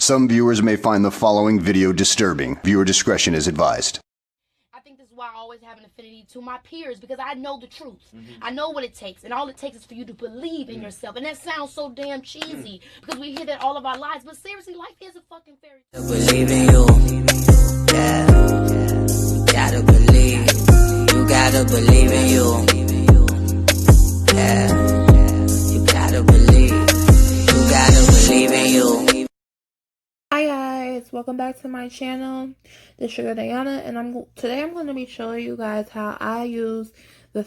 Some viewers may find the following video disturbing. Viewer discretion is advised. I think this is why I always have an affinity to my peers, because I know the truth. I know what it takes, and all it takes is for you to believe in yourself. And that sounds so damn cheesy because we hear that all of our lives, but seriously, life is a fucking fairy tale. Believe in you, yeah. Gotta believe, you gotta believe in you, yeah. You gotta believe in you. Hi guys, welcome back to my channel. This is Sugar Diana, and today I'm going to be showing you guys how I use the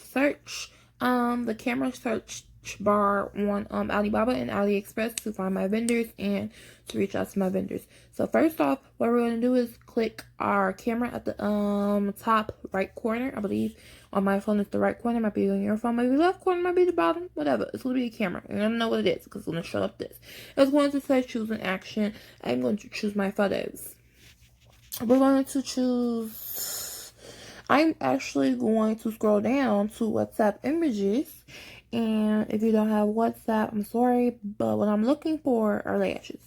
the camera search bar on Alibaba and AliExpress to find my vendors and to reach out to my vendors. So first off, what we're going to do is click our camera at the top right corner. I believe on my phone it's the right corner, might be on your phone, maybe left corner, might be the bottom, whatever. It's going to be a camera. You're going to know what it is because it's going to show up this. It's going to say choose an action. I'm going to choose my photos. We're going to choose, I'm actually going to scroll down to WhatsApp images. And if you don't have WhatsApp, I'm sorry, but what I'm looking for are lashes.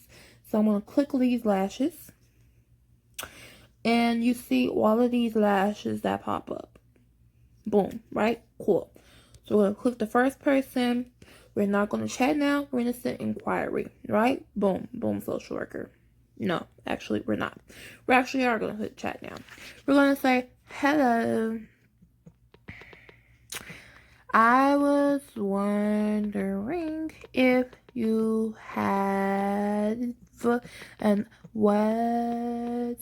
So I'm going to click these lashes. And you see all of these lashes that pop up. Boom, right? Cool. So we're going to click the first person. We're not going to chat now. We're going to send inquiry, right? Boom, boom, social worker. No, actually, we're not. We actually are going to hit chat now. We're going to say, hello. I was wondering if you had an WhatsApp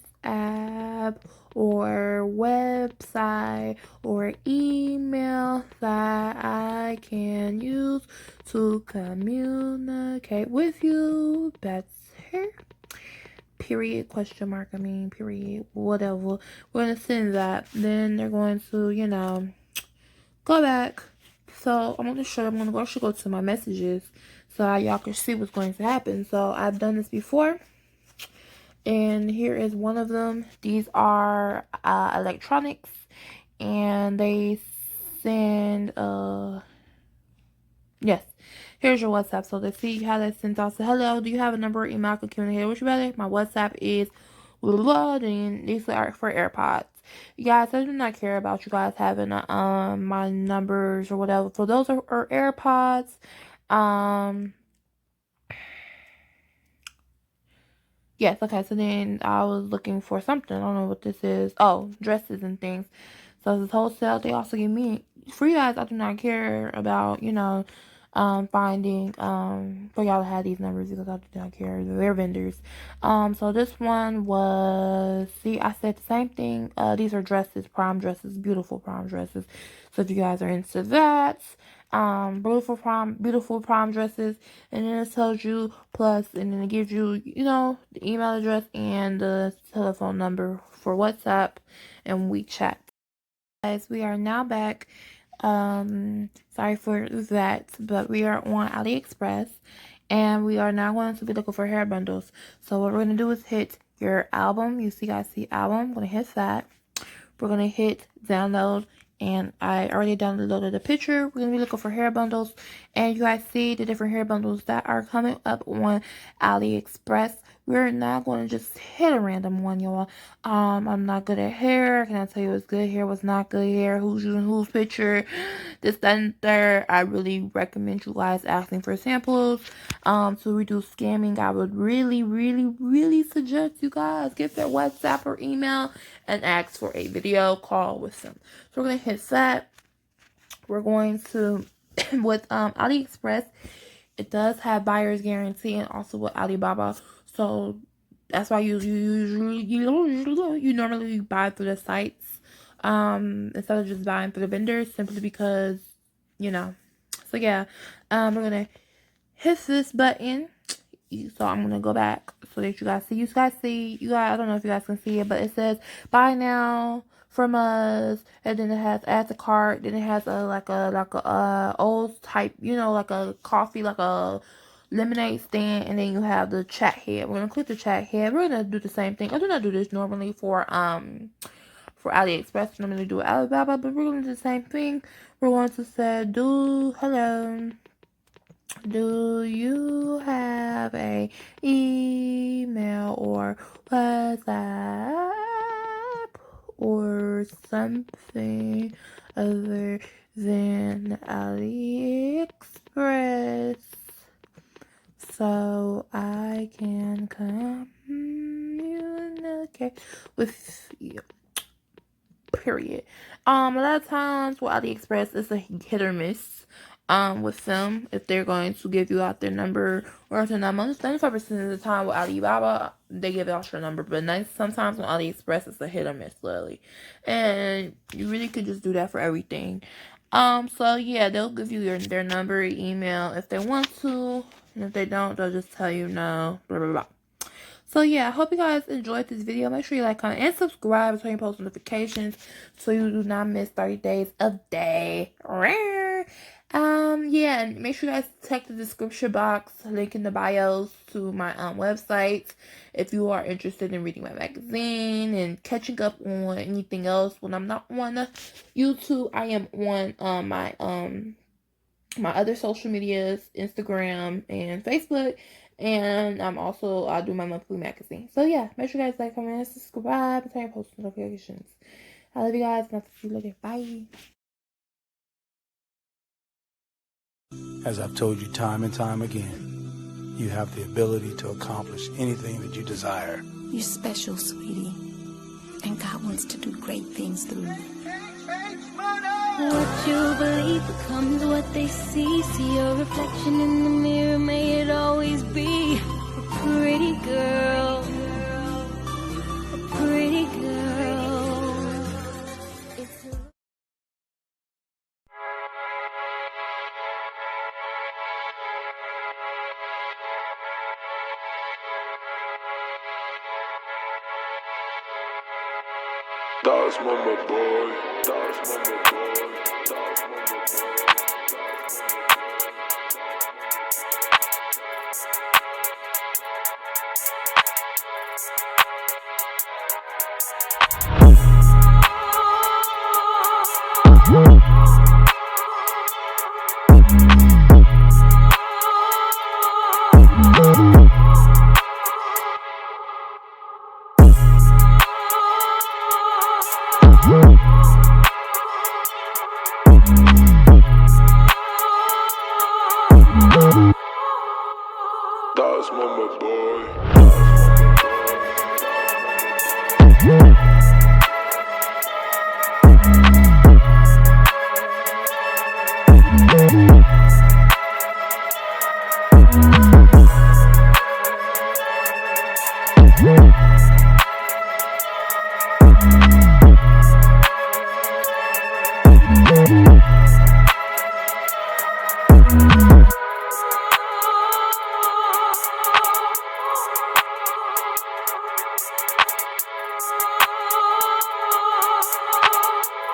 or website or email that I can use to communicate with you better. Period, question mark, period, whatever. We're going to send that. Then they're going to, go back. So I'm going to actually go to my messages so y'all can see what's going to happen. So I've done this before. And here is one of them. These are electronics. And they send, yes. Here's your WhatsApp. So they see how that sends out. So hello, do you have a number or email I can communicate with you better? My WhatsApp is blah, blah, blah, and these are for AirPods. You guys, I do not care about you guys having my numbers or whatever. So those are AirPods. Yes, okay, so then I was looking for something. I don't know what this is. Oh, dresses and things. So this wholesale, they also give me free guys. I do not care about, finding for y'all to have these numbers because I do not care. They're vendors. So this one was, see, I said the same thing. These are dresses, prom dresses, beautiful prom dresses. So if you guys are into that, beautiful prom dresses, and then it tells you plus, and then it gives you, the email address and the telephone number for WhatsApp and WeChat. Guys, we are now back. Sorry for that, but we are on AliExpress, and we are now going to be looking for hair bundles. So what we're going to do is hit your album. You guys see album. I'm going to hit that. We're going to hit download, and I already downloaded the picture. We're going to be looking for hair bundles, and you guys see the different hair bundles that are coming up on AliExpress. We're not going to just hit a random one, y'all. I'm not good at hair. Can I tell you what's good hair, what's not good hair, who's using whose picture, this, that, and third. I really recommend you guys asking for samples. To reduce scamming, I would really, really, really suggest you guys get their WhatsApp or email and ask for a video call with them. So we're going to hit that. We're going to, with AliExpress, it does have buyer's guarantee, and also with Alibaba. So that's why you normally buy through the sites instead of just buying through the vendors, simply because, So yeah, we're gonna hit this button. So I'm gonna go back so that you guys see. I don't know if you guys can see it, but it says buy now from us, and then it has add to cart. Then it has a old type, like a coffee, like a lemonade stand, and then you have the chat head. We're gonna click the chat head. We're gonna do the same thing. I do not do this normally for AliExpress. I normally do Alibaba, but we're gonna do the same thing. We're going to say do hello. Do you have a email or WhatsApp or something other than AliExpress so I can communicate with you? Period. A lot of times with AliExpress, it's a hit or miss. With them, if they're going to give you out their number, or if they're not, most 95% of the time with Alibaba, they give out your number, but sometimes on AliExpress, it's a hit or miss, literally. And you really could just do that for everything. So yeah, they'll give you their number, email if they want to, and if they don't, they'll just tell you no, blah, blah, blah. So yeah, I hope you guys enjoyed this video. Make sure you like, comment, and subscribe and turn your post notifications so you do not miss 30 days of day. Yeah, and make sure you guys check the description box, link in the bios to my website if you are interested in reading my magazine and catching up on anything else. When I'm not on YouTube, I am on my other social medias, Instagram and Facebook. And I do my monthly magazine. So yeah, make sure you guys like, comment, and subscribe, and turn your post notifications. I love you guys, and I'll see you later. Bye. As I've told you time and time again, you have the ability to accomplish anything that you desire. You're special, sweetie. And God wants to do great things through you. What you believe becomes what they see. See your reflection in the mirror, may it always be a pretty girl. A pretty girl. It's a That's mama boy, that's mama boy, that's mama boy. That's mama boy. That's mama boy.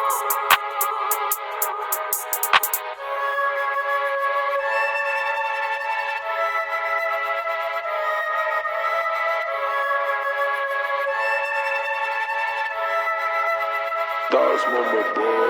That's mama boy.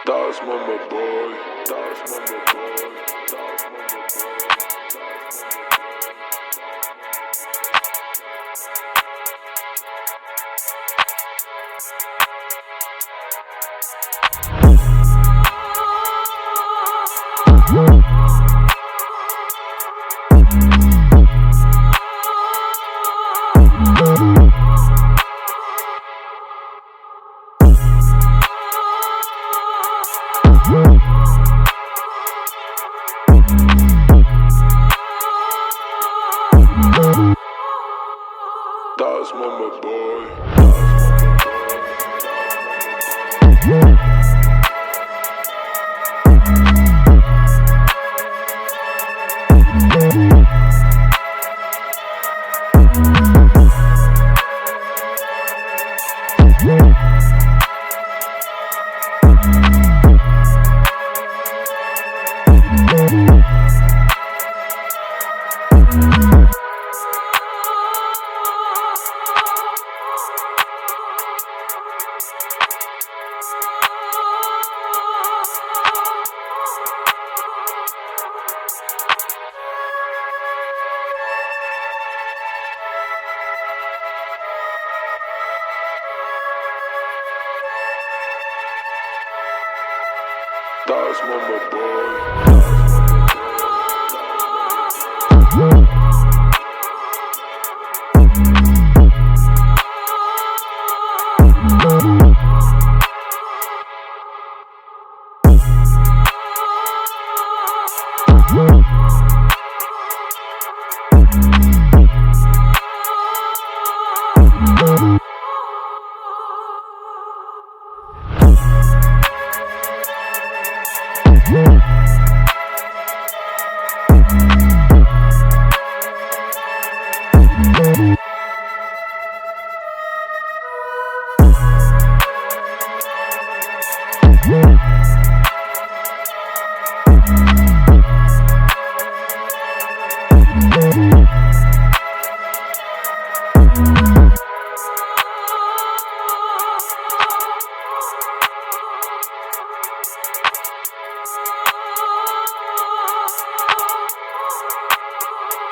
Das Mama Boy, das Mama Boy, das Mama Das Mama Boy. Das Mama Boy.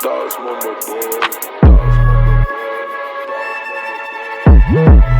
Das Mama Boy.